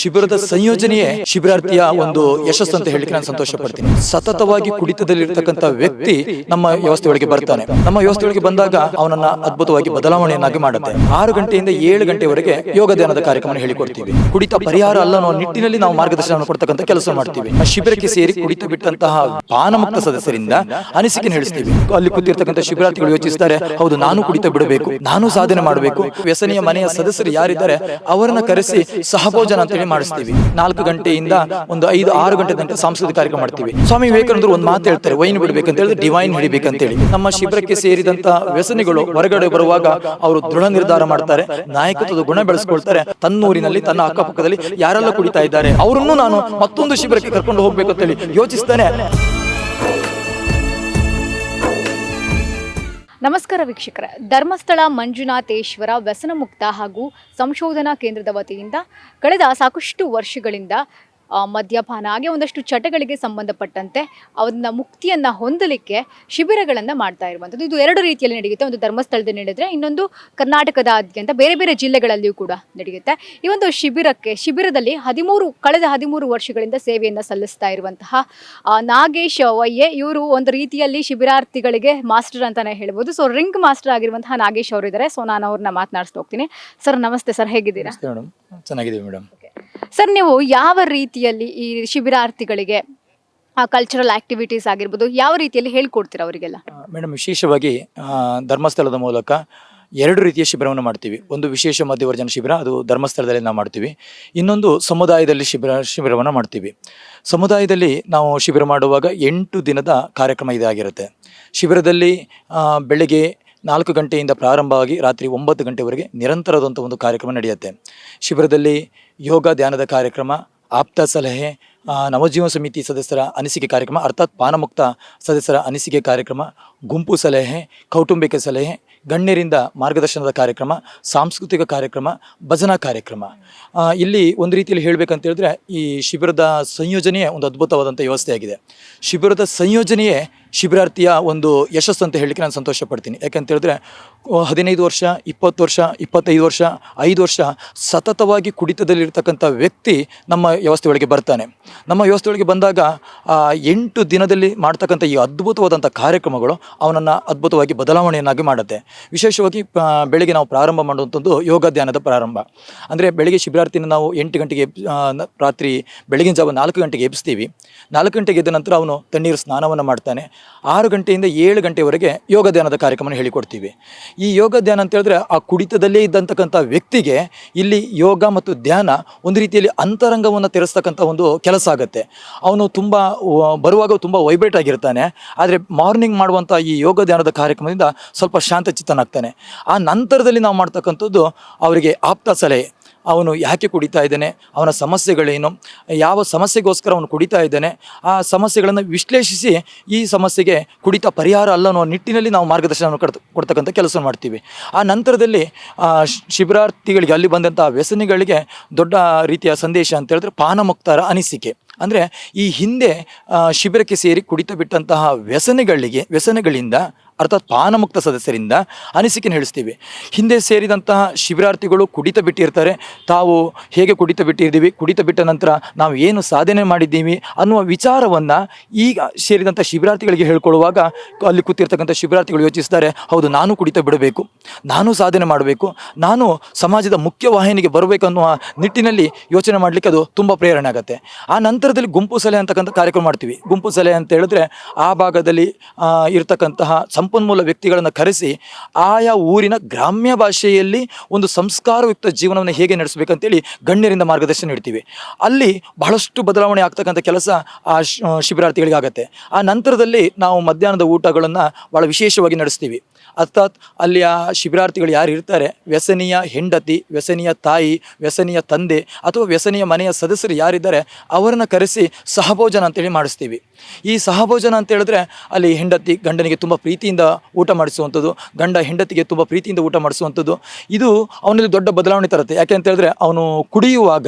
ಶಿಬಿರದ ಸಂಯೋಜನೆಯೇ ಶಿಬಿರಾರ್ಥಿಯ ಒಂದು ಯಶಸ್ಸು ಅಂತ ಹೇಳಿಕ್ಕೆ ನಾನು ಸಂತೋಷ ಪಡ್ತೀನಿ. ಸತತವಾಗಿ ಕುಡಿತದಲ್ಲಿರ್ತಕ್ಕಂಥ ವ್ಯಕ್ತಿ ನಮ್ಮ ವ್ಯವಸ್ಥೆಯೊಳಗೆ ಬರ್ತಾನೆ. ನಮ್ಮ ವ್ಯವಸ್ಥೆಯೊಳಗೆ ಬಂದಾಗ ಅವನನ್ನ ಅದ್ಭುತವಾಗಿ ಬದಲಾವಣೆಯನ್ನಾಗಿ ಮಾಡುತ್ತೆ. 6 ಗಂಟೆಯಿಂದ 7 ಗಂಟೆವರೆಗೆ ಯೋಗ ಧ್ಯಾನದ ಕಾರ್ಯಕ್ರಮ ಹೇಳಿಕೊಡ್ತೀವಿ. ಕುಡಿತ ಪರಿಹಾರ ಅಲ್ಲ ಅನ್ನೋ ನಿಟ್ಟಿನಲ್ಲಿ ನಾವು ಮಾರ್ಗದರ್ಶನ ಕೊಡ್ತಕ್ಕಂಥ ಕೆಲಸ ಮಾಡ್ತೀವಿ. ಶಿಬಿರಕ್ಕೆ ಸೇರಿ ಕುಡಿತ ಬಿಟ್ಟಂತಹ ಪಾನಮುಕ್ತ ಸದಸ್ಯರಿಂದ ಅನಿಸಿಕೆ ಹೇಳಿಸ್ತೀವಿ. ಅಲ್ಲಿ ಕೂತಿರ್ತಕ್ಕಂಥ ಶಿಬಿರಾರ್ಥಿಗಳು ಯೋಚಿಸ್ತಾರೆ, ಹೌದು ನಾನು ಕುಡಿತ ಬಿಡಬೇಕು, ನಾನು ಸಾಧನೆ ಮಾಡಬೇಕು. ವ್ಯಸನಿಯ ಮನೆಯ ಸದಸ್ಯರು ಯಾರಿದ್ದಾರೆ ಅವರನ್ನ ಕರೆಸಿ ಸಹಭೋಜನ ಅಂತೇಳಿ ಮಾಡಿಸ್ತೀವಿ. 4 ಗಂಟೆಯಿಂದ ಒಂದು 5-6 ಗಂಟೆ ತನಕ ಸಾಂಸ್ಕೃತಿಕ ಕಾರ್ಯಕ್ರಮ ಮಾಡ್ತೀವಿ. ಸ್ವಾಮಿ ವಿವೇಕಾನಂದರು ಒಂದು ಮಾತು ಹೇಳ್ತಾರೆ, ವೈನ್ ಬಿಡಬೇಕಂತ ಹೇಳಿದ್ರೆ ಡಿವೈನ್ ಹಿಡಿಬೇಕಂತೇಳಿ. ನಮ್ಮ ಶಿಬಿರಕ್ಕೆ ಸೇರಿದಂತ ವ್ಯಸನಿಗಳು ಹೊರಗಡೆ ಬರುವಾಗ ಅವರು ದೃಢ ನಿರ್ಧಾರ ಮಾಡ್ತಾರೆ, ನಾಯಕತ್ವದ ಗುಣ ಬೆಳೆಸ್ಕೊಳ್ತಾರೆ. ತನ್ನೂರಿನಲ್ಲಿ ತನ್ನ ಅಕ್ಕಪಕ್ಕದಲ್ಲಿ ಯಾರೆಲ್ಲ ಕುಡಿತಾ ಇದ್ದಾರೆ ಅವರನ್ನು ನಾನು ಮತ್ತೊಂದು ಶಿಬಿರಕ್ಕೆ ಕರ್ಕೊಂಡು ಹೋಗ್ಬೇಕು ಅಂತೇಳಿ ಯೋಚಿಸ್ತಾನೆ. ನಮಸ್ಕಾರ ವೀಕ್ಷಕರೇ, ಧರ್ಮಸ್ಥಳ ಮಂಜುನಾಥೇಶ್ವರ ವ್ಯಸನ ಮುಕ್ತ ಹಾಗೂ ಸಂಶೋಧನಾ ಕೇಂದ್ರದ ವತಿಯಿಂದ ಕಳೆದ ಸಾಕಷ್ಟು ವರ್ಷಗಳಿಂದ ಮದ್ಯಪಾನ ಹಾಗೆ ಒಂದಷ್ಟು ಚಟಗಳಿಗೆ ಸಂಬಂಧಪಟ್ಟಂತೆ ಅವನ್ನ ಮುಕ್ತಿಯನ್ನು ಹೊಂದಲಿಕ್ಕೆ ಶಿಬಿರಗಳನ್ನು ಮಾಡ್ತಾ ಇರುವಂಥದ್ದು. ಇದು 2 ರೀತಿಯಲ್ಲಿ ನಡೆಯುತ್ತೆ. ಒಂದು ಧರ್ಮಸ್ಥಳದಲ್ಲಿ ನಡೆದರೆ ಇನ್ನೊಂದು ಕರ್ನಾಟಕದಾದ್ಯಂತ ಬೇರೆ ಬೇರೆ ಜಿಲ್ಲೆಗಳಲ್ಲಿಯೂ ಕೂಡ ನಡೆಯುತ್ತೆ. ಈ ಒಂದು ಶಿಬಿರದಲ್ಲಿ ಕಳೆದ 13 ವರ್ಷಗಳಿಂದ ಸೇವೆಯನ್ನು ಸಲ್ಲಿಸ್ತಾ ಇರುವಂತಹ ನಾಗೇಶ್ ವಯ್ಯೆ ಇವರು ಒಂದು ರೀತಿಯಲ್ಲಿ ಶಿಬಿರಾರ್ಥಿಗಳಿಗೆ ಮಾಸ್ಟರ್ ಅಂತಾನೆ ಹೇಳ್ಬೋದು. ಸೊ ರಿಂಗ್ ಮಾಸ್ಟರ್ ಆಗಿರುವಂತಹ ನಾಗೇಶ್ ಅವರು ಇದ್ದಾರೆ. ಸೊ ನಾನು ಅವ್ರನ್ನ ಮಾತನಾಡಿಸ್ತಾ ಹೋಗ್ತೀನಿ. ಸರ್ ನಮಸ್ತೆ ಸರ್, ಹೇಗಿದ್ದೀರಾ? ಚೆನ್ನಾಗಿದ್ದೀವಿ ಮೇಡಮ್. ಸರ್, ನೀವು ಯಾವ ರೀತಿಯಲ್ಲಿ ಈ ಶಿಬಿರಾರ್ಥಿಗಳಿಗೆ ಕಲ್ಚರಲ್ ಆಕ್ಟಿವಿಟೀಸ್ ಆಗಿರ್ಬೋದು ಯಾವ ರೀತಿಯಲ್ಲಿ ಹೇಳ್ಕೊಡ್ತೀರಾ ಅವರಿಗೆಲ್ಲ? ಮೇಡಮ್, ವಿಶೇಷವಾಗಿ ಧರ್ಮಸ್ಥಳದ ಮೂಲಕ 2 ರೀತಿಯ ಶಿಬಿರವನ್ನು ಮಾಡ್ತೀವಿ. ಒಂದು ವಿಶೇಷ ಮಧ್ಯವರ್ಜನ ಶಿಬಿರ, ಅದು ಧರ್ಮಸ್ಥಳದಲ್ಲಿ ನಾವು ಮಾಡ್ತೀವಿ. ಇನ್ನೊಂದು ಸಮುದಾಯದಲ್ಲಿ ಶಿಬಿರವನ್ನು ಮಾಡ್ತೀವಿ. ಸಮುದಾಯದಲ್ಲಿ ನಾವು ಶಿಬಿರ ಮಾಡುವಾಗ 8 ದಿನದ ಕಾರ್ಯಕ್ರಮ ಇದಾಗಿರುತ್ತೆ. ಶಿಬಿರದಲ್ಲಿ ಬೆಳಗ್ಗೆ 4 ಗಂಟೆಯಿಂದ ಪ್ರಾರಂಭವಾಗಿ ರಾತ್ರಿ 9 ಗಂಟೆವರೆಗೆ ನಿರಂತರದಂಥ ಒಂದು ಕಾರ್ಯಕ್ರಮ ನಡೆಯುತ್ತೆ. ಶಿಬಿರದಲ್ಲಿ ಯೋಗ ಧ್ಯಾನದ ಕಾರ್ಯಕ್ರಮ, ಆಪ್ತ ಸಲಹೆ, ನವಜೀವನ ಸಮಿತಿ ಸದಸ್ಯರ ಅನಿಸಿಕೆ ಕಾರ್ಯಕ್ರಮ ಅರ್ಥಾತ್ ಪಾನಮುಕ್ತ ಸದಸ್ಯರ ಅನಿಸಿಕೆ ಕಾರ್ಯಕ್ರಮ, ಗುಂಪು ಸಲಹೆ, ಕೌಟುಂಬಿಕ ಸಲಹೆ, ಗಣ್ಯರಿಂದ ಮಾರ್ಗದರ್ಶನದ ಕಾರ್ಯಕ್ರಮ, ಸಾಂಸ್ಕೃತಿಕ ಕಾರ್ಯಕ್ರಮ, ಭಜನಾ ಕಾರ್ಯಕ್ರಮ. ಇಲ್ಲಿ ಒಂದು ರೀತಿಯಲ್ಲಿ ಹೇಳಬೇಕಂತ ಹೇಳಿದ್ರೆ ಈ ಶಿಬಿರದ ಸಂಯೋಜನೆಯೇ ಒಂದು ಅದ್ಭುತವಾದಂಥ ವ್ಯವಸ್ಥೆಯಾಗಿದೆ. ಶಿಬಿರದ ಸಂಯೋಜನೆಯೇ ಶಿಬಿರಾರ್ಥಿಯ ಒಂದು ಯಶಸ್ಸು ಅಂತ ಹೇಳಲಿಕ್ಕೆ ನಾನು ಸಂತೋಷ ಪಡ್ತೀನಿ. ಯಾಕಂತ ಹೇಳಿದ್ರೆ 15 ವರ್ಷ, 20 ವರ್ಷ, 25 ವರ್ಷ, 5 ವರ್ಷ ಸತತವಾಗಿ ಕುಡಿತದಲ್ಲಿರ್ತಕ್ಕಂಥ ವ್ಯಕ್ತಿ ನಮ್ಮ ವ್ಯವಸ್ಥೆಯೊಳಗೆ ಬರ್ತಾನೆ. ನಮ್ಮ ವ್ಯವಸ್ಥೆಯೊಳಗೆ ಬಂದಾಗ 8 ದಿನದಲ್ಲಿ ಮಾಡ್ತಕ್ಕಂಥ ಈ ಅದ್ಭುತವಾದಂಥ ಕಾರ್ಯಕ್ರಮಗಳು ಅವನನ್ನು ಅದ್ಭುತವಾಗಿ ಬದಲಾವಣೆಯನ್ನಾಗಿ ಮಾಡುತ್ತೆ. ವಿಶೇಷವಾಗಿ ಬೆಳಗ್ಗೆ ನಾವು ಪ್ರಾರಂಭ ಮಾಡುವಂಥದ್ದು ಯೋಗ ಧ್ಯಾನದ ಪ್ರಾರಂಭ. ಅಂದರೆ ಬೆಳಗ್ಗೆ ಶಿಬಿರಾರ್ಥಿನ ನಾವು 8 ಗಂಟೆಗೆ ರಾತ್ರಿ ಬೆಳಗಿನ ಜಾವ 4 ಗಂಟೆಗೆ ಎಬ್ಬಿಸ್ತೀವಿ. 4 ಗಂಟೆಗೆ ಎದ್ದ ನಂತರ ಅವನು ತಣ್ಣೀರು ಸ್ನಾನವನ್ನು ಮಾಡ್ತಾನೆ. 6 ಗಂಟೆಯಿಂದ 7 ಗಂಟೆವರೆಗೆ ಯೋಗ ಧ್ಯಾನದ ಕಾರ್ಯಕ್ರಮ ಹೇಳಿಕೊಡ್ತೀವಿ. ಈ ಯೋಗ ಧ್ಯಾನ ಅಂತ ಹೇಳಿದ್ರೆ ಆ ಕುಡಿತದಲ್ಲೇ ಇದ್ದಂತಕ್ಕಂಥ ವ್ಯಕ್ತಿಗೆ ಇಲ್ಲಿ ಯೋಗ ಮತ್ತು ಧ್ಯಾನ ಒಂದು ರೀತಿಯಲ್ಲಿ ಅಂತರಂಗವನ್ನು ತೆರೆಸ್ತಕ್ಕಂಥ ಒಂದು ಕೆಲಸ ಆಗುತ್ತೆ. ಅವನು ಬರುವಾಗ ತುಂಬ ವೈಬ್ರೇಟ್ ಆಗಿರ್ತಾನೆ. ಆದರೆ ಮಾರ್ನಿಂಗ್ ಮಾಡುವಂಥ ಈ ಯೋಗ ಧ್ಯಾನದ ಕಾರ್ಯಕ್ರಮದಿಂದ ಸ್ವಲ್ಪ ಶಾಂತಚಿತ್ತನಾಗ್ತಾನೆ. ಆ ನಂತರದಲ್ಲಿ ನಾವು ಮಾಡ್ತಕ್ಕಂಥದ್ದು ಅವರಿಗೆ ಆಪ್ತ ಸಲಹೆ. ಅವನು ಯಾಕೆ ಕುಡಿತಾ ಇದ್ದಾನೆ, ಅವನ ಸಮಸ್ಯೆಗಳೇನು, ಯಾವ ಸಮಸ್ಯೆಗೋಸ್ಕರ ಅವನು ಕುಡಿತಾ ಇದ್ದಾನೆ, ಆ ಸಮಸ್ಯೆಗಳನ್ನು ವಿಶ್ಲೇಷಿಸಿ ಈ ಸಮಸ್ಯೆಗೆ ಕುಡಿತ ಪರಿಹಾರ ಅಲ್ಲ ಅನ್ನೋ ನಿಟ್ಟಿನಲ್ಲಿ ನಾವು ಮಾರ್ಗದರ್ಶನ ಕೊಡ್ತಕ್ಕಂಥ ಕೆಲಸ ಮಾಡ್ತೀವಿ. ಆ ನಂತರದಲ್ಲಿ ಶಿಬಿರಾರ್ಥಿಗಳಿಗೆ, ಅಲ್ಲಿ ಬಂದಂಥ ವ್ಯಸನಿಗಳಿಗೆ ದೊಡ್ಡ ರೀತಿಯ ಸಂದೇಶ ಅಂತ ಹೇಳಿದ್ರೆ ಪಾನಮುಕ್ತರ ಅನಿಸಿಕೆ. ಅಂದರೆ ಈ ಹಿಂದೆ ಶಿಬಿರಕ್ಕೆ ಸೇರಿ ಕುಡಿತ ಬಿಟ್ಟಂತಹ ವ್ಯಸನಗಳಿಂದ ಅರ್ಥಾತ್ ಪಾನಮುಕ್ತ ಸದಸ್ಯರಿಂದ ಅನಿಸಿಕೆ ಹೇಳಿಸ್ತೀವಿ. ಹಿಂದೆ ಸೇರಿದಂತಹ ಶಿಬಿರಾರ್ಥಿಗಳು ಕುಡಿತ ಬಿಟ್ಟಿರ್ತಾರೆ. ತಾವು ಹೇಗೆ ಕುಡಿತ ಬಿಟ್ಟಿದ್ದೀವಿ, ಕುಡಿತ ಬಿಟ್ಟ ನಂತರ ನಾವು ಏನು ಸಾಧನೆ ಮಾಡಿದ್ದೀವಿ ಅನ್ನುವ ವಿಚಾರವನ್ನು ಈಗ ಸೇರಿದಂಥ ಶಿಬಿರಾರ್ಥಿಗಳಿಗೆ ಹೇಳ್ಕೊಳ್ಳುವಾಗ ಅಲ್ಲಿ ಕೂತಿರ್ತಕ್ಕಂಥ ಶಿಬಿರಾರ್ಥಿಗಳು ಯೋಚಿಸ್ತಾರೆ, ಹೌದು ನಾನು ಕುಡಿತ ಬಿಡಬೇಕು, ನಾನು ಸಾಧನೆ ಮಾಡಬೇಕು, ನಾನು ಸಮಾಜದ ಮುಖ್ಯವಾಹಿನಿಗೆ ಬರಬೇಕು ಅನ್ನುವ ನಿಟ್ಟಿನಲ್ಲಿ ಯೋಚನೆ ಮಾಡಲಿಕ್ಕೆ ಅದು ತುಂಬ ಪ್ರೇರಣೆ ಆಗುತ್ತೆ. ಆ ನಂತರದಲ್ಲಿ ಗುಂಪು ಸಲಹೆ ಅಂತಕ್ಕಂಥ ಕಾರ್ಯಕ್ರಮ ಮಾಡ್ತೀವಿ. ಗುಂಪು ಸಲಹೆ ಅಂತ ಹೇಳಿದ್ರೆ ಆ ಭಾಗದಲ್ಲಿ ಇರ್ತಕ್ಕಂತಹ ಸಂಪನ್ಮೂಲ ವ್ಯಕ್ತಿಗಳನ್ನು ಕರೆಸಿ ಆಯಾ ಊರಿನ ಗ್ರಾಮ್ಯ ಭಾಷೆಯಲ್ಲಿ ಒಂದು ಸಂಸ್ಕಾರಯುಕ್ತ ಜೀವನವನ್ನು ಹೇಗೆ ನಡೆಸಬೇಕಂತೇಳಿ ಗಣ್ಯರಿಂದ ಮಾರ್ಗದರ್ಶನ ನೀಡ್ತೀವಿ. ಅಲ್ಲಿ ಬಹಳಷ್ಟು ಬದಲಾವಣೆ ಆಗ್ತಕ್ಕಂಥ ಕೆಲಸ ಆ ಶಿಬಿರಾರ್ಥಿಗಳಿಗೆ ಆಗುತ್ತೆ. ಆ ನಂತರದಲ್ಲಿ ನಾವು ಮಧ್ಯಾಹ್ನದ ಊಟಗಳನ್ನು ಭಾಳ ವಿಶೇಷವಾಗಿ ನಡೆಸ್ತೀವಿ. ಅರ್ಥಾತ್ ಅಲ್ಲಿ ಆ ಶಿಬಿರಾರ್ಥಿಗಳು ಯಾರು ಇರ್ತಾರೆ, ವ್ಯಸನಿಯ ಹೆಂಡತಿ, ವ್ಯಸನಿಯ ತಾಯಿ, ವ್ಯಸನಿಯ ತಂದೆ ಅಥವಾ ವ್ಯಸನಿಯ ಮನೆಯ ಸದಸ್ಯರು ಯಾರಿದ್ದಾರೆ ಅವರನ್ನು ಕರೆಸಿ ಸಹಭೋಜನ ಅಂತೇಳಿ ಮಾಡಿಸ್ತೀವಿ. ಈ ಸಹಭೋಜನ ಅಂತ ಹೇಳಿದ್ರೆ ಅಲ್ಲಿ ಹೆಂಡತಿ ಗಂಡನಿಗೆ ತುಂಬ ಪ್ರೀತಿಯಿಂದ ಪ್ರೀತಿಯಿಂದ ಊಟ ಮಾಡಿಸುವಂಥದ್ದು, ಗಂಡ ಹೆಂಡತಿಗೆ ತುಂಬ ಪ್ರೀತಿಯಿಂದ ಊಟ ಮಾಡಿಸುವಂಥದ್ದು, ಇದು ಅವನಲ್ಲಿ ದೊಡ್ಡ ಬದಲಾವಣೆ ತರುತ್ತೆ. ಯಾಕೆ ಅಂತ ಹೇಳಿದ್ರೆ ಅವನು ಕುಡಿಯುವಾಗ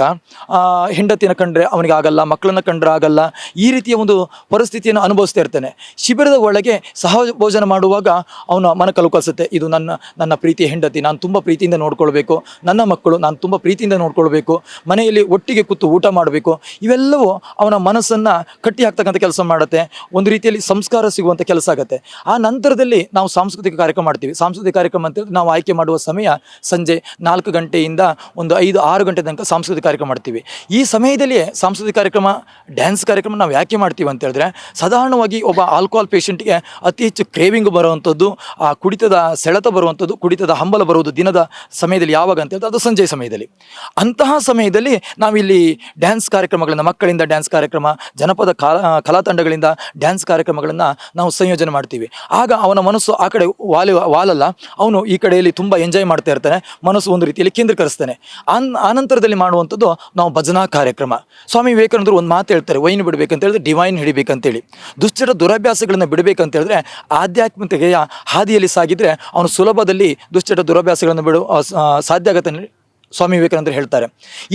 ಹೆಂಡತಿನ ಕಂಡ್ರೆ ಅವನಿಗೆ ಆಗಲ್ಲ, ಮಕ್ಕಳನ್ನ ಕಂಡ್ರೆ ಆಗಲ್ಲ, ಈ ರೀತಿಯ ಒಂದು ಪರಿಸ್ಥಿತಿಯನ್ನು ಅನುಭವಿಸ್ತಾ ಇರ್ತಾನೆ. ಶಿಬಿರದ ಒಳಗೆ ಸಹಭೋಜನ ಮಾಡುವಾಗ ಅವನ ಮನ ಕಲ್ಕೊಳಿಸುತ್ತೆ, ಇದು ನನ್ನ ಪ್ರೀತಿಯ ಹೆಂಡತಿ, ನಾನು ತುಂಬ ಪ್ರೀತಿಯಿಂದ ನೋಡ್ಕೊಳ್ಬೇಕು, ನನ್ನ ಮಕ್ಕಳು ನಾನು ತುಂಬ ಪ್ರೀತಿಯಿಂದ ನೋಡ್ಕೊಳ್ಬೇಕು, ಮನೆಯಲ್ಲಿ ಒಟ್ಟಿಗೆ ಕೂತು ಊಟ ಮಾಡಬೇಕು, ಇವೆಲ್ಲವೂ ಅವನ ಮನಸ್ಸನ್ನು ಕಟ್ಟಿ ಹಾಕ್ತಕ್ಕಂಥ ಕೆಲಸ ಮಾಡುತ್ತೆ. ಒಂದು ರೀತಿಯಲ್ಲಿ ಸಂಸ್ಕಾರ ಸಿಗುವಂಥ ಕೆಲಸ ಆಗುತ್ತೆ. ಆ ನಂತರದಲ್ಲಿ ನಾವು ಸಾಂಸ್ಕೃತಿಕ ಕಾರ್ಯಕ್ರಮ ಮಾಡ್ತೀವಿ. ಸಾಂಸ್ಕೃತಿಕ ಕಾರ್ಯಕ್ರಮ ಅಂತೇಳಿ ನಾವು ಆಯ್ಕೆ ಮಾಡುವ ಸಮಯ ಸಂಜೆ 4 ಗಂಟೆಯಿಂದ ಒಂದು 5-6 ಗಂಟೆ ತನಕ ಸಾಂಸ್ಕೃತಿಕ ಕಾರ್ಯಕ್ರಮ ಮಾಡ್ತೀವಿ. ಈ ಸಮಯದಲ್ಲಿಯೇ ಸಾಂಸ್ಕೃತಿಕ ಕಾರ್ಯಕ್ರಮ, ಡ್ಯಾನ್ಸ್ ಕಾರ್ಯಕ್ರಮ ನಾವು ಯಾಕೆ ಮಾಡ್ತೀವಿ ಅಂತ ಹೇಳಿದ್ರೆ, ಸಾಧಾರಣವಾಗಿ ಒಬ್ಬ ಆಲ್ಕೋಹಾಲ್ ಪೇಷಂಟ್ಗೆ ಅತಿ ಹೆಚ್ಚು ಕ್ರೇವಿಂಗ್ ಬರುವಂಥದ್ದು, ಆ ಕುಡಿತದ ಸೆಳೆತ ಬರುವಂಥದ್ದು, ಕುಡಿತದ ಹಂಬಲ ಬರುವುದು ದಿನದ ಸಮಯದಲ್ಲಿ ಯಾವಾಗ ಅಂತ ಹೇಳಿದ್ರೆ ಅದು ಸಂಜೆ ಸಮಯದಲ್ಲಿ. ಅಂತಹ ಸಮಯದಲ್ಲಿ ನಾವಿಲ್ಲಿ ಡ್ಯಾನ್ಸ್ ಕಾರ್ಯಕ್ರಮಗಳನ್ನು, ಮಕ್ಕಳಿಂದ ಡ್ಯಾನ್ಸ್ ಕಾರ್ಯಕ್ರಮ, ಜನಪದ ಕಲಾ ತಂಡಗಳಿಂದ ಡ್ಯಾನ್ಸ್ ಕಾರ್ಯಕ್ರಮಗಳನ್ನು ನಾವು ಸಂಯೋಜನೆ ಮಾಡ್ತೀವಿ. ಆಗ ಅವನ ಮನಸ್ಸು ಆ ಕಡೆ ವಾಲಲ್ಲ, ಅವನು ಈ ಕಡೆಯಲ್ಲಿ ತುಂಬ ಎಂಜಾಯ್ ಮಾಡ್ತಾ ಇರ್ತಾನೆ, ಮನಸ್ಸು ಒಂದು ರೀತಿಯಲ್ಲಿ ಕೇಂದ್ರೀಕರಿಸ್ತಾನೆ. ಆನಂತರದಲ್ಲಿ ಮಾಡುವಂಥದ್ದು ನಾವು ಭಜನಾ ಕಾರ್ಯಕ್ರಮ. ಸ್ವಾಮಿ ವಿವೇಕಾನಂದರು ಒಂದು ಮಾತು ಹೇಳ್ತಾರೆ, ವೈನ್ ಬಿಡಬೇಕಂತ ಹೇಳಿದ್ರೆ ಡಿವೈನ್ ಹಿಡಿಬೇಕಂತೇಳಿ. ದುಶ್ಚಟ ದುರಭ್ಯಾಸಗಳನ್ನು ಬಿಡಬೇಕಂತ ಹೇಳಿದ್ರೆ ಆಧ್ಯಾತ್ಮಿಕತೆಯ ಹಾದಿಯಲ್ಲಿ ಸಾಗಿದ್ರೆ ಅವನು ಸುಲಭದಲ್ಲಿ ದುಶ್ಚಟ ದುರಭ್ಯಾಸಗಳನ್ನು ಸಾಧ್ಯ ಆಗತ್ತೆ ಸ್ವಾಮಿ ವಿವೇಕಾನಂದರು ಹೇಳ್ತಾರೆ.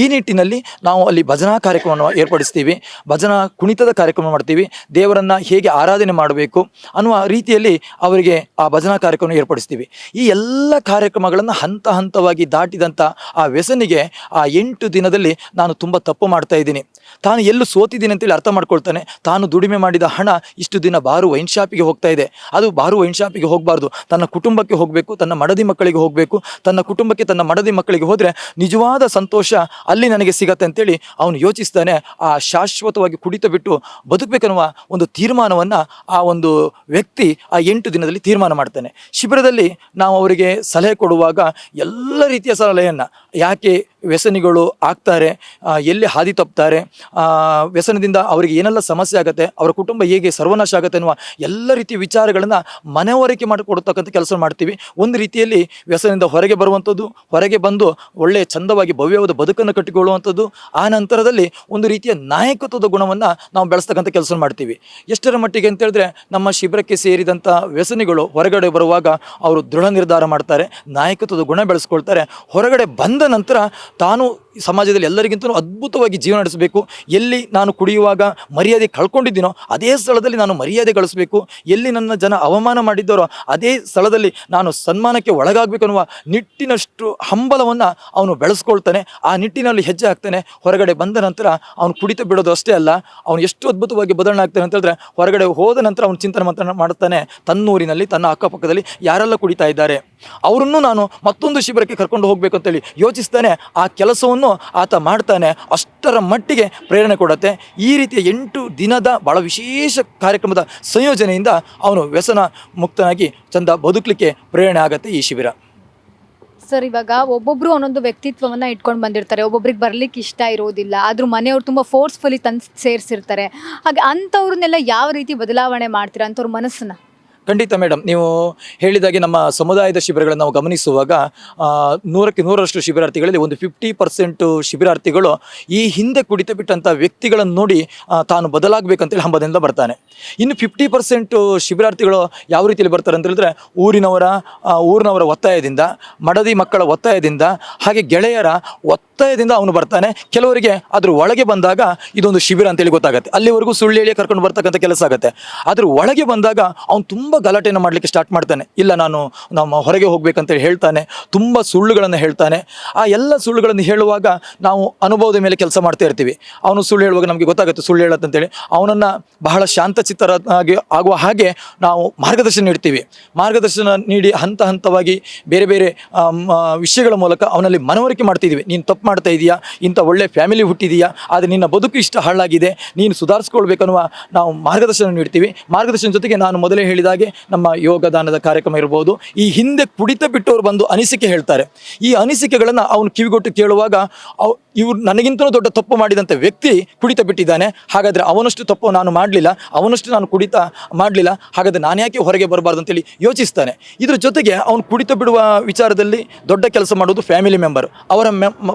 ಈ ನಿಟ್ಟಿನಲ್ಲಿ ನಾವು ಅಲ್ಲಿ ಭಜನಾ ಕಾರ್ಯಕ್ರಮವನ್ನು ಏರ್ಪಡಿಸ್ತೀವಿ, ಭಜನಾ ಕುಣಿತದ ಕಾರ್ಯಕ್ರಮ ಮಾಡ್ತೀವಿ. ದೇವರನ್ನು ಹೇಗೆ ಆರಾಧನೆ ಮಾಡಬೇಕು ಅನ್ನುವ ರೀತಿಯಲ್ಲಿ ಅವರಿಗೆ ಆ ಭಜನಾ ಕಾರ್ಯಕ್ರಮ ಏರ್ಪಡಿಸ್ತೀವಿ. ಈ ಎಲ್ಲ ಕಾರ್ಯಕ್ರಮಗಳನ್ನು ಹಂತ ಹಂತವಾಗಿ ದಾಟಿದಂಥ ಆ ವ್ಯಸನಿಗೆ ಆ 8 ದಿನದಲ್ಲಿ ನಾನು ತುಂಬ ತಪ್ಪು ಮಾಡ್ತಾ ಇದ್ದೀನಿ, ತಾನು ಎಲ್ಲೂ ಸೋತಿದ್ದೀನಿ ಅಂತೇಳಿ ಅರ್ಥ ಮಾಡ್ಕೊಳ್ತಾನೆ. ತಾನು ದುಡಿಮೆ ಮಾಡಿದ ಹಣ ಇಷ್ಟು ದಿನ ಬಾರು ವೈನ್ ಶಾಪಿಗೆ ಹೋಗ್ತಾ ಇದೆ, ಅದು ಬಾರು ವೈನ್ ಶಾಪಿಗೆ ಹೋಗಬಾರ್ದು, ತನ್ನ ಕುಟುಂಬಕ್ಕೆ ಹೋಗಬೇಕು, ತನ್ನ ಮಡದಿ ಮಕ್ಕಳಿಗೆ ಹೋಗಬೇಕು. ತನ್ನ ಕುಟುಂಬಕ್ಕೆ, ತನ್ನ ಮಡದಿ ಮಕ್ಕಳಿಗೆ ಹೋದರೆ ನಿಜವಾದ ಸಂತೋಷ ಅಲ್ಲಿ ನನಗೆ ಸಿಗತ್ತೆ ಅಂತೇಳಿ ಅವನು ಯೋಚಿಸ್ತಾನೆ. ಆ ಶಾಶ್ವತವಾಗಿ ಕುಡಿತ ಬಿಟ್ಟು ಬದುಕಬೇಕನ್ನುವ ಒಂದು ತೀರ್ಮಾನವನ್ನು ಆ ಒಂದು ವ್ಯಕ್ತಿ ಆ 8 ದಿನದಲ್ಲಿ ತೀರ್ಮಾನ ಮಾಡ್ತಾನೆ. ಶಿಬಿರದಲ್ಲಿ ನಾವು ಅವರಿಗೆ ಸಲಹೆ ಕೊಡುವಾಗ ಎಲ್ಲ ರೀತಿಯ ಸಲಹೆಯನ್ನು, ಯಾಕೆ ವ್ಯಸನಿಗಳು ಆಗ್ತಾರೆ, ಎಲ್ಲಿ ಹಾದಿ ತಪ್ತಾರೆ, ವ್ಯಸನದಿಂದ ಅವರಿಗೆ ಏನೆಲ್ಲ ಸಮಸ್ಯೆ ಆಗುತ್ತೆ, ಅವರ ಕುಟುಂಬ ಹೇಗೆ ಸರ್ವನಾಶ ಆಗುತ್ತೆ ಅನ್ನುವ ಎಲ್ಲ ರೀತಿಯ ವಿಚಾರಗಳನ್ನು ಮನವರಿಕೆ ಮಾಡಿಕೊಡ್ತಕ್ಕಂಥ ಕೆಲಸ ಮಾಡ್ತೀವಿ. ಒಂದು ರೀತಿಯಲ್ಲಿ ವ್ಯಸನದಿಂದ ಹೊರಗೆ ಬರುವಂಥದ್ದು, ಹೊರಗೆ ಬಂದು ಒಳ್ಳೆಯ ಚಂದವಾಗಿ ಭವ್ಯವಾದ ಬದುಕನ್ನು ಕಟ್ಟಿಕೊಳ್ಳುವಂಥದ್ದು, ಆ ನಂತರದಲ್ಲಿ ಒಂದು ರೀತಿಯ ನಾಯಕತ್ವದ ಗುಣವನ್ನು ನಾವು ಬೆಳೆಸ್ತಕ್ಕಂಥ ಕೆಲಸ ಮಾಡ್ತೀವಿ. ಎಷ್ಟರ ಮಟ್ಟಿಗೆ ಅಂತ ಹೇಳಿದ್ರೆ ನಮ್ಮ ಶಿಬಿರಕ್ಕೆ ಸೇರಿದಂಥ ವ್ಯಸನಿಗಳು ಹೊರಗಡೆ ಬರುವಾಗ ಅವರು ದೃಢ ನಿರ್ಧಾರ ಮಾಡ್ತಾರೆ, ನಾಯಕತ್ವದ ಗುಣ ಬೆಳೆಸ್ಕೊಳ್ತಾರೆ. ಹೊರಗಡೆ ಬಂದ ನಂತರ ತಾನು ಸಮಾಜದಲ್ಲಿ ಎಲ್ಲರಿಗಿಂತಲೂ ಅದ್ಭುತವಾಗಿ ಜೀವನ ನಡೆಸಬೇಕು. ಎಲ್ಲಿ ನಾನು ಕುಡಿಯುವಾಗ ಮರ್ಯಾದೆ ಕಳ್ಕೊಂಡಿದ್ದೀನೋ ಅದೇ ಸ್ಥಳದಲ್ಲಿ ನಾನು ಮರ್ಯಾದೆ ಗಳಿಸಬೇಕು, ಎಲ್ಲಿ ನನ್ನ ಜನ ಅವಮಾನ ಮಾಡಿದ್ದಾರೋ ಅದೇ ಸ್ಥಳದಲ್ಲಿ ನಾನು ಸನ್ಮಾನಕ್ಕೆ ಒಳಗಾಗಬೇಕು ಅನ್ನುವ ನಿಟ್ಟಿನಷ್ಟು ಹಂಬಲವನ್ನು ಅವನು ಬೆಳೆಸ್ಕೊಳ್ತಾನೆ. ಆ ನಿಟ್ಟಿನಲ್ಲಿ ಹೆಜ್ಜೆ ಹಾಕ್ತಾನೆ. ಹೊರಗಡೆ ಬಂದ ನಂತರ ಅವನು ಕುಡಿತ ಬಿಡೋದು ಅಷ್ಟೇ ಅಲ್ಲ, ಅವನು ಎಷ್ಟು ಅದ್ಭುತವಾಗಿ ಬದಲಾವಣೆ ಆಗ್ತಾನೆ ಅಂತ ಹೇಳಿದ್ರೆ, ಹೊರಗಡೆ ಹೋದ ನಂತರ ಅವನು ಚಿಂತನೆ ಮಾಡ್ತಾನೆ, ತನ್ನೂರಿನಲ್ಲಿ ತನ್ನ ಅಕ್ಕಪಕ್ಕದಲ್ಲಿ ಯಾರೆಲ್ಲ ಕುಡಿತಾ ಇದ್ದಾರೆ ಅವರನ್ನು ನಾನು ಮತ್ತೊಂದು ಶಿಬಿರಕ್ಕೆ ಕರ್ಕೊಂಡು ಹೋಗಬೇಕು ಅಂತೇಳಿ ಯೋಚಿಸ್ತಾನೆ. ಆ ಕೆಲಸವನ್ನು ಆತ ಮಾಡ್ತಾನೆ. ಅಷ್ಟರ ಮಟ್ಟಿಗೆ ಪ್ರೇರಣೆ ಕೊಡುತ್ತೆ. ಈ ರೀತಿಯ 8 ದಿನದ ಭಾಳ ವಿಶೇಷ ಕಾರ್ಯಕ್ರಮದ ಸಂಯೋಜನೆಯಿಂದ ಅವನು ವ್ಯಸನ ಮುಕ್ತನಾಗಿ ಚಂದ ಬದುಕಲಿಕ್ಕೆ ಪ್ರೇರಣೆ ಆಗುತ್ತೆ ಈ ಶಿಬಿರ. ಸರ್, ಇವಾಗ ಒಬ್ಬೊಬ್ರು ಒಂದೊಂದು ವ್ಯಕ್ತಿತ್ವವನ್ನ ಇಟ್ಕೊಂಡು ಬಂದಿರ್ತಾರೆ. ಒಬ್ಬೊಬ್ರಿಗೆ ಬರ್ಲಿಕ್ಕೆ ಇಷ್ಟ ಇರೋದಿಲ್ಲ, ಆದ್ರೂ ಮನೆಯವ್ರು ತುಂಬ ಫೋರ್ಸ್ಫುಲಿ ತಂದು ಸೇರಿಸಿರ್ತಾರೆ. ಹಾಗೆ ಅಂಥವ್ರನ್ನೆಲ್ಲ ಯಾವ ರೀತಿ ಬದಲಾವಣೆ ಮಾಡ್ತೀರಾ ಅಂಥವ್ರ ಮನಸ್ಸನ್ನ? ಖಂಡಿತ ಮೇಡಮ್, ನೀವು ಹೇಳಿದಾಗೆ ನಮ್ಮ ಸಮುದಾಯದ ಶಿಬಿರಗಳನ್ನು ನಾವು ಗಮನಿಸುವಾಗ 100ಕ್ಕೆ 100ರಷ್ಟು ಶಿಬಿರಾರ್ಥಿಗಳಲ್ಲಿ ಒಂದು 50% ಶಿಬಿರಾರ್ಥಿಗಳು ಈ ಹಿಂದೆ ಕುಡಿತ ಬಿಟ್ಟಂಥ ವ್ಯಕ್ತಿಗಳನ್ನು ನೋಡಿ ತಾನು ಬದಲಾಗಬೇಕಂತೇಳಿ ಹಂಬದಿಂದ ಬರ್ತಾನೆ. ಇನ್ನು 50% ಶಿಬಿರಾರ್ಥಿಗಳು ಯಾವ ರೀತಿಯಲ್ಲಿ ಬರ್ತಾರೆ ಅಂತ ಹೇಳಿದ್ರೆ, ಊರಿನವರ ಒತ್ತಾಯದಿಂದ, ಮಡದಿ ಮಕ್ಕಳ ಒತ್ತಾಯದಿಂದ, ಹಾಗೆ ಗೆಳೆಯರ ಒತ್ತಾಯದಿಂದ ಅವನು ಬರ್ತಾನೆ. ಕೆಲವರಿಗೆ ಅದ್ರ ಒಳಗೆ ಬಂದಾಗ ಇದೊಂದು ಶಿಬಿರ ಅಂತೇಳಿ ಗೊತ್ತಾಗುತ್ತೆ. ಅಲ್ಲಿವರೆಗೂ ಸುಳ್ಳು ಹೇಳಿ ಕರ್ಕೊಂಡು ಬರ್ತಕ್ಕಂಥ ಕೆಲಸ ಆಗುತ್ತೆ. ಅದ್ರ ಒಳಗೆ ಬಂದಾಗ ಅವನು ತುಂಬ ಗಲಾಟೆಯನ್ನು ಮಾಡಲಿಕ್ಕೆ ಸ್ಟಾರ್ಟ್ ಮಾಡ್ತಾನೆ. ಇಲ್ಲ, ನಮ್ಮ ಹೊರಗೆ ಹೋಗ್ಬೇಕಂತೇಳಿ ಹೇಳ್ತಾನೆ. ತುಂಬ ಸುಳ್ಳುಗಳನ್ನು ಹೇಳ್ತಾನೆ. ಆ ಎಲ್ಲ ಸುಳ್ಳುಗಳನ್ನು ಹೇಳುವಾಗ ನಾವು ಅನುಭವದ ಮೇಲೆ ಕೆಲಸ ಮಾಡ್ತಾ ಇರ್ತೀವಿ. ಅವನು ಸುಳ್ಳು ಹೇಳುವಾಗ ನಮಗೆ ಗೊತ್ತಾಗುತ್ತೆ ಸುಳ್ಳು ಹೇಳತ್ತಂತೇಳಿ. ಅವನನ್ನು ಬಹಳ ಶಾಂತಚಿತ್ತರಾಗಿ ಆಗುವ ಹಾಗೆ ನಾವು ಮಾರ್ಗದರ್ಶನ ನೀಡ್ತೀವಿ. ಮಾರ್ಗದರ್ಶನ ನೀಡಿ ಹಂತ ಹಂತವಾಗಿ ಬೇರೆ ಬೇರೆ ವಿಷಯಗಳ ಮೂಲಕ ಅವನಲ್ಲಿ ಮನವರಿಕೆ ಮಾಡ್ತಿದ್ದೀವಿ. ನೀನು ತಪ್ಪು ಮಾಡ್ತಾ ಇದೆಯಾ, ಇಂಥ ಒಳ್ಳೆ ಫ್ಯಾಮಿಲಿ ಹುಟ್ಟಿದೆಯಾ, ಆದರೆ ನಿನ್ನ ಬದುಕು ಇಷ್ಟ ಹಾಳಾಗಿದೆ, ನೀನು ಸುಧಾರಿಸ್ಕೊಳ್ಬೇಕನ್ನುವ ನಾವು ಮಾರ್ಗದರ್ಶನ ನೀಡ್ತೀವಿ. ಮಾರ್ಗದರ್ಶನ ಜೊತೆಗೆ ನಾನು ಮೊದಲೇ ಹೇಳಿದಾಗೆ ನಮ್ಮ ಯೋಗದಾನದ ಕಾರ್ಯಕ್ರಮ ಇರ್ಬೋದು. ಈ ಹಿಂದೆ ಕುಡಿತ ಬಿಟ್ಟವರು ಬಂದು ಅನಿಸಿಕೆ ಹೇಳ್ತಾರೆ. ಈ ಅನಿಸಿಕೆಗಳನ್ನು ಅವನು ಕಿವಿಗೊಟ್ಟು ಕೇಳುವಾಗ ಇವ್ರು ನನಗಿಂತಲೂ ದೊಡ್ಡ ತಪ್ಪು ಮಾಡಿದಂಥ ವ್ಯಕ್ತಿ ಕುಡಿತ ಬಿಟ್ಟಿದ್ದಾನೆ, ಹಾಗಾದರೆ ಅವನಷ್ಟು ತಪ್ಪು ನಾನು ಮಾಡಲಿಲ್ಲ, ಅವನಷ್ಟು ನಾನು ಕುಡಿತ ಮಾಡಲಿಲ್ಲ, ಹಾಗಾದರೆ ನಾನು ಯಾಕೆ ಹೊರಗೆ ಬರಬಾರ್ದು ಅಂತೇಳಿ ಯೋಚಿಸ್ತಾನೆ. ಇದ್ರ ಜೊತೆಗೆ ಅವನು ಕುಡಿತ ಬಿಡುವ ವಿಚಾರದಲ್ಲಿ ದೊಡ್ಡ ಕೆಲಸ ಮಾಡೋದು ಫ್ಯಾಮಿಲಿ ಮೆಂಬರ್. ಅವರ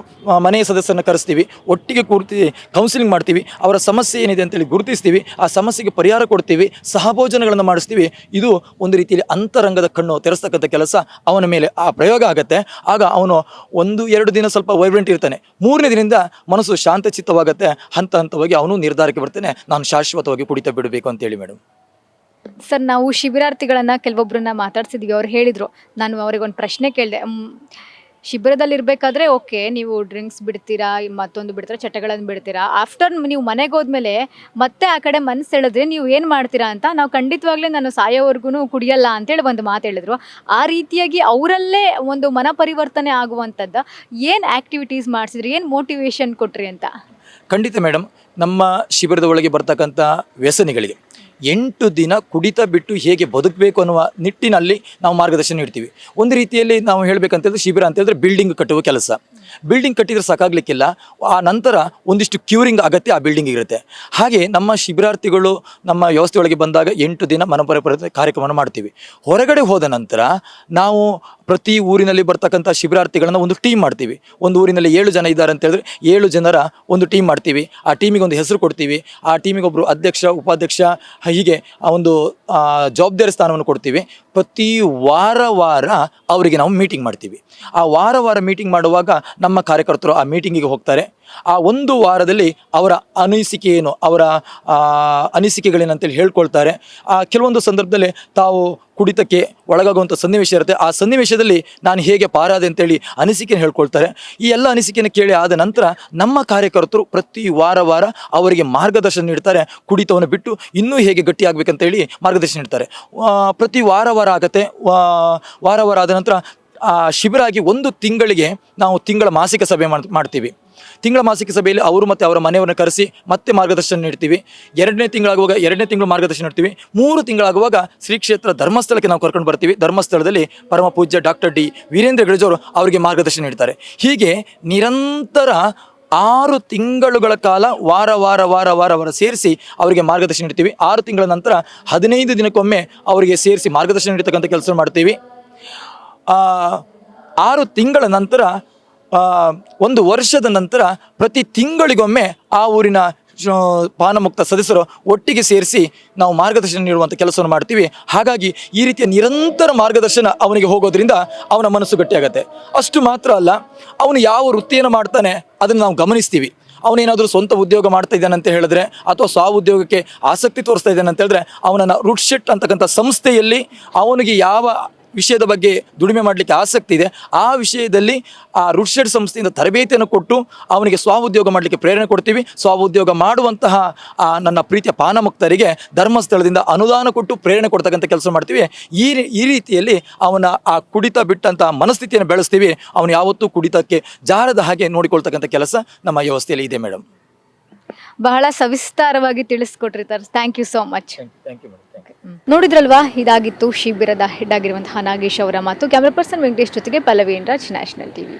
ಮನೆಯ ಸದಸ್ಯರನ್ನು ಕರೆಸ್ತೀವಿ, ಒಟ್ಟಿಗೆ ಕೂರ್ತೀವಿ, ಕೌನ್ಸಿಲಿಂಗ್ ಮಾಡ್ತೀವಿ, ಅವರ ಸಮಸ್ಯೆ ಏನಿದೆ ಅಂತೇಳಿ ಗುರುತಿಸ್ತೀವಿ, ಆ ಸಮಸ್ಯೆಗೆ ಪರಿಹಾರ ಕೊಡ್ತೀವಿ, ಸಹಭೋಜನಗಳನ್ನು ಮಾಡಿಸ್ತೀವಿ. ಇದು ಇದು ಒಂದು ರೀತಿಯಲ್ಲಿ ಅಂತರಂಗದ ಕಣ್ಣು ತೆರೆಸ್ತಕ್ಕಂಥ ಕೆಲಸ ಅವನ ಮೇಲೆ ಆ ಪ್ರಯೋಗ ಆಗುತ್ತೆ. ಆಗ ಅವನು 1-2 ದಿನ ಸ್ವಲ್ಪ ವೈಬ್ರೆಂಟ್ ಇರ್ತಾನೆ, 3ನೇ ದಿನದಿಂದ ಮನಸ್ಸು ಶಾಂತಚಿತ್ತವಾಗುತ್ತೆ. ಹಂತ ಹಂತವಾಗಿ ಅವನು ನಿರ್ಧಾರಕ್ಕೆ ಬರ್ತಾನೆ, ನಾನು ಶಾಶ್ವತವಾಗಿ ಕುಡಿತ ಬಿಡಬೇಕು ಅಂತೇಳಿ ಮೇಡಮ್. ಸರ್, ನಾವು ಶಿಬಿರಾರ್ಥಿಗಳನ್ನ ಕೆಲವೊಬ್ಬರನ್ನ ಮಾತಾಡ್ಸಿದ್ವಿ. ಅವ್ರು ಹೇಳಿದ್ರು, ನಾನು ಅವ್ರಿಗೊಂದು ಪ್ರಶ್ನೆ ಕೇಳಿದೆ. ಶಿಬಿರದಲ್ಲಿ ಇರಬೇಕಾದ್ರೆ ಓಕೆ, ನೀವು ಡ್ರಿಂಕ್ಸ್ ಬಿಡ್ತೀರಾ, ಮತ್ತೊಂದು ಬಿಡ್ತೀರಾ, ಚಟಗಳನ್ನು ಬಿಡ್ತೀರಾ. ಆಫ್ಟರ್ ನೀವು ಮನೆಗೆ ಹೋದ್ಮೇಲೆ ಮತ್ತೆ ಆ ಕಡೆ ಮನಸ್ಸು ಎಳೆದ್ರೆ ನೀವು ಏನು ಮಾಡ್ತೀರಾ ಅಂತ, ನಾವು ಖಂಡಿತವಾಗ್ಲೂ ನಾನು ಸಾಯೋವರೆಗೂ ಕುಡಿಯಲ್ಲ ಅಂತೇಳಿ ಒಂದು ಮಾತು ಹೇಳಿದ್ರು. ಆ ರೀತಿಯಾಗಿ ಅವರಲ್ಲೇ ಒಂದು ಮನ ಪರಿವರ್ತನೆ ಆಗುವಂಥದ್ದು ಏನು ಆ್ಯಕ್ಟಿವಿಟೀಸ್ ಮಾಡಿಸಿದ್ರಿ, ಏನು ಮೋಟಿವೇಶನ್ ಕೊಟ್ರಿ ಅಂತ? ಖಂಡಿತ ಮೇಡಮ್, ನಮ್ಮ ಶಿಬಿರದ ಒಳಗೆ ಬರ್ತಕ್ಕಂಥ ವ್ಯಸನಿಗಳಿಗೆ 8 ದಿನ ಕುಡಿತ ಬಿಟ್ಟು ಹೇಗೆ ಬದುಕಬೇಕು ಅನ್ನುವ ನಿಟ್ಟಿನಲ್ಲಿ ನಾವು ಮಾರ್ಗದರ್ಶನ ನೀಡ್ತೀವಿ. ಒಂದು ರೀತಿಯಲ್ಲಿ ನಾವು ಹೇಳಬೇಕಂತಂದ್ರೆ ಶಿಬಿರ ಅಂತ ಹೇಳಿದ್ರೆ ಬಿಲ್ಡಿಂಗ್ ಕಟ್ಟುವ ಕೆಲಸ. ಬಿಲ್ಡಿಂಗ್ ಕಟ್ಟಿದ್ರೆ ಸಾಕಾಗಲಿಕ್ಕಿಲ್ಲ, ಆ ನಂತರ ಒಂದಿಷ್ಟು ಕ್ಯೂರಿಂಗ್ ಅಗತ್ಯ ಆ ಬಿಲ್ಡಿಂಗ್ ಇರುತ್ತೆ. ಹಾಗೆ ನಮ್ಮ ಶಿಬಿರಾರ್ಥಿಗಳು ನಮ್ಮ ವ್ಯವಸ್ಥೆ ಒಳಗೆ ಬಂದಾಗ 8 ದಿನ ಮನಪರಿವರ್ತನೆ ಕಾರ್ಯಕ್ರಮವನ್ನು ಮಾಡ್ತೀವಿ. ಹೊರಗಡೆ ಹೋದ ನಂತರ ನಾವು ಪ್ರತಿ ಊರಿನಲ್ಲಿ ಬರ್ತಕ್ಕಂಥ ಶಿಬಿರಾರ್ಥಿಗಳನ್ನು ಒಂದು ಟೀಮ್ ಮಾಡ್ತೀವಿ. ಒಂದು ಊರಿನಲ್ಲಿ 7 ಜನ ಇದ್ದಾರೆ ಅಂತ ಹೇಳಿದ್ರೆ 7 ಜನರ ಒಂದು ಟೀಮ್ ಮಾಡ್ತೀವಿ. ಆ ಟೀಮಿಗೆ ಒಂದು ಹೆಸರು ಕೊಡ್ತೀವಿ. ಆ ಟೀಮಿಗೆ ಒಬ್ಬರು ಅಧ್ಯಕ್ಷ, ಉಪಾಧ್ಯಕ್ಷ, ಹೀಗೆ ಆ ಒಂದು ಜವಾಬ್ದಾರಿ ಸ್ಥಾನವನ್ನು ಕೊಡ್ತೀವಿ. ಪ್ರತಿ ವಾರ ಅವರಿಗೆ ನಾವು ಮೀಟಿಂಗ್ ಮಾಡ್ತೀವಿ. ಆ ವಾರ ಮೀಟಿಂಗ್ ಮಾಡುವಾಗ ನಮ್ಮ ಕಾರ್ಯಕರ್ತರು ಆ ಮೀಟಿಂಗಿಗೆ ಹೋಗ್ತಾರೆ. ಆ ಒಂದು ವಾರದಲ್ಲಿ ಅವರ ಅನಿಸಿಕೆ ಏನು, ಅವರ ಅನಿಸಿಕೆಗಳೇನಂತೇಳಿ ಹೇಳ್ಕೊಳ್ತಾರೆ. ಕೆಲವೊಂದು ಸಂದರ್ಭದಲ್ಲಿ ತಾವು ಕುಡಿತಕ್ಕೆ ಒಳಗಾಗುವಂಥ ಸನ್ನಿವೇಶ ಇರುತ್ತೆ. ಆ ಸನ್ನಿವೇಶದಲ್ಲಿ ನಾನು ಹೇಗೆ ಪಾರಾದೆ ಅಂತೇಳಿ ಅನಿಸಿಕೆಯನ್ನು ಹೇಳ್ಕೊಳ್ತಾರೆ. ಈ ಎಲ್ಲ ಅನಿಸಿಕೆಯನ್ನು ಕೇಳಿ ಆದ ನಂತರ ನಮ್ಮ ಕಾರ್ಯಕರ್ತರು ಪ್ರತಿ ವಾರ ಅವರಿಗೆ ಮಾರ್ಗದರ್ಶನ ನೀಡ್ತಾರೆ. ಕುಡಿತವನ್ನು ಬಿಟ್ಟು ಇನ್ನೂ ಹೇಗೆ ಗಟ್ಟಿಯಾಗಬೇಕಂತೇಳಿ ಮಾರ್ಗದರ್ಶನ ನೀಡ್ತಾರೆ. ಪ್ರತಿ ವಾರ ಆಗುತ್ತೆ. ವಾರ ಆದ ನಂತರ ಶಿಬಿರ ಆಗಿ 1 ತಿಂಗಳಿಗೆ ನಾವು ತಿಂಗಳ ಮಾಸಿಕ ಸಭೆ ಮಾಡ್ತೀವಿ. ತಿಂಗಳ ಮಾಸಿಕ ಸಭೆಯಲ್ಲಿ ಅವರು ಮತ್ತು ಅವರ ಮನೆಯವರನ್ನು ಕರೆಸಿ ಮತ್ತೆ ಮಾರ್ಗದರ್ಶನ ನೀಡ್ತೀವಿ. 2ನೇ ತಿಂಗಳಾಗುವಾಗ 2ನೇ ತಿಂಗಳು ಮಾರ್ಗದರ್ಶನ ನೀಡ್ತೀವಿ. 3 ತಿಂಗಳಾಗುವಾಗ ಶ್ರೀ ಕ್ಷೇತ್ರ ಧರ್ಮಸ್ಥಳಕ್ಕೆ ನಾವು ಕರ್ಕೊಂಡು ಬರ್ತೀವಿ. ಧರ್ಮಸ್ಥಳದಲ್ಲಿ ಪರಮ ಪೂಜ್ಯ ಡಾಕ್ಟರ್ ಡಿ ವೀರೇಂದ್ರ ಹೆಗ್ಗಡೆಯವರು ಅವರಿಗೆ ಮಾರ್ಗದರ್ಶನ ನೀಡ್ತಾರೆ. ಹೀಗೆ ನಿರಂತರ 6 ತಿಂಗಳುಗಳ ಕಾಲ ವಾರ ಸೇರಿಸಿ ಅವರಿಗೆ ಮಾರ್ಗದರ್ಶನ ನೀಡ್ತೀವಿ. 6 ತಿಂಗಳ ನಂತರ 15 ದಿನಕ್ಕೊಮ್ಮೆ ಅವರಿಗೆ ಸೇರಿಸಿ ಮಾರ್ಗದರ್ಶನ ನೀಡ್ತಕ್ಕಂಥ ಕೆಲಸ ಮಾಡ್ತೀವಿ. 6 ತಿಂಗಳ ನಂತರ 1 ವರ್ಷದ ನಂತರ ಪ್ರತಿ ತಿಂಗಳಿಗೊಮ್ಮೆ ಆ ಊರಿನ ಪಾನಮುಕ್ತ ಸದಸ್ಯರು ಒಟ್ಟಿಗೆ ಸೇರಿಸಿ ನಾವು ಮಾರ್ಗದರ್ಶನ ನೀಡುವಂಥ ಕೆಲಸವನ್ನು ಮಾಡ್ತೀವಿ. ಹಾಗಾಗಿ ಈ ರೀತಿಯ ನಿರಂತರ ಮಾರ್ಗದರ್ಶನ ಅವನಿಗೆ ಹೋಗೋದ್ರಿಂದ ಅವನ ಮನಸ್ಸು ಗಟ್ಟಿಯಾಗತ್ತೆ. ಅಷ್ಟು ಮಾತ್ರ ಅಲ್ಲ, ಅವನು ಯಾವ ವೃತ್ತಿಯನ್ನು ಮಾಡ್ತಾನೆ ಅದನ್ನು ನಾವು ಗಮನಿಸ್ತೀವಿ. ಅವನೇನಾದರೂ ಸ್ವಂತ ಉದ್ಯೋಗ ಮಾಡ್ತಾ ಇದ್ದಾನೆ ಅಂತ ಹೇಳಿದ್ರೆ, ಅಥವಾ ಸ್ವ-ಉದ್ಯೋಗಕ್ಕೆ ಆಸಕ್ತಿ ತೋರಿಸ್ತಾ ಇದ್ದಾನೆ ಅಂತ ಹೇಳಿದ್ರೆ, ಅವನನ್ನು ರೂಟ್ಶೆಟ್ ಅಂತಕ್ಕಂಥ ಸಂಸ್ಥೆಯಲ್ಲಿ ಅವನಿಗೆ ಯಾವ ವಿಷಯದ ಬಗ್ಗೆ ದುಡಿಮೆ ಮಾಡಲಿಕ್ಕೆ ಆಸಕ್ತಿ ಇದೆ ಆ ವಿಷಯದಲ್ಲಿ ಆ ರೂಟ್ಶೆಡ್ ಸಂಸ್ಥೆಯಿಂದ ತರಬೇತಿಯನ್ನು ಕೊಟ್ಟು ಅವನಿಗೆ ಸ್ವ-ಉದ್ಯೋಗ ಮಾಡಲಿಕ್ಕೆ ಪ್ರೇರಣೆ ಕೊಡ್ತೀವಿ. ಸ್ವ-ಉದ್ಯೋಗ ಮಾಡುವಂತಹ ನನ್ನ ಪ್ರೀತಿಯ ಪಾನಮುಕ್ತರಿಗೆ ಧರ್ಮಸ್ಥಳದಿಂದ ಅನುದಾನ ಕೊಟ್ಟು ಪ್ರೇರಣೆ ಕೊಡ್ತಕ್ಕಂಥ ಕೆಲಸ ಮಾಡ್ತೀವಿ. ಈ ರೀತಿಯಲ್ಲಿ ಅವನ ಆ ಕುಡಿತ ಬಿಟ್ಟಂಥ ಮನಸ್ಥಿತಿಯನ್ನು ಬೆಳೆಸ್ತೀವಿ. ಅವನು ಯಾವತ್ತೂ ಕುಡಿತಕ್ಕೆ ಜಾರದ ಹಾಗೆ ನೋಡಿಕೊಳ್ತಕ್ಕಂಥ ಕೆಲಸ ನಮ್ಮ ವ್ಯವಸ್ಥೆಯಲ್ಲಿ ಇದೆ ಮೇಡಮ್. ಬಹಳ ಸವಿಸ್ತಾರವಾಗಿ ತಿಳಿಸ್ಕೊಟ್ರಿ sir. Thank you so much. Thank you madam. ನೋಡಿದ್ರಲ್ವಾ, ಇದಾಗಿತ್ತು ಶಿಬಿರದ ಹೆಡ್ ಆಗಿರುವಂತಹ ನಾಗೇಶ್ ಅವರ ಮಾತು. ಕ್ಯಾಮ್ರಾ ಪರ್ಸನ್ ವೆಂಕಟೇಶ್ ಜೊತೆಗೆ ಪಲ್ಲವಿ ರಾಜ್, ನ್ಯಾಷನಲ್ ಟಿವಿ.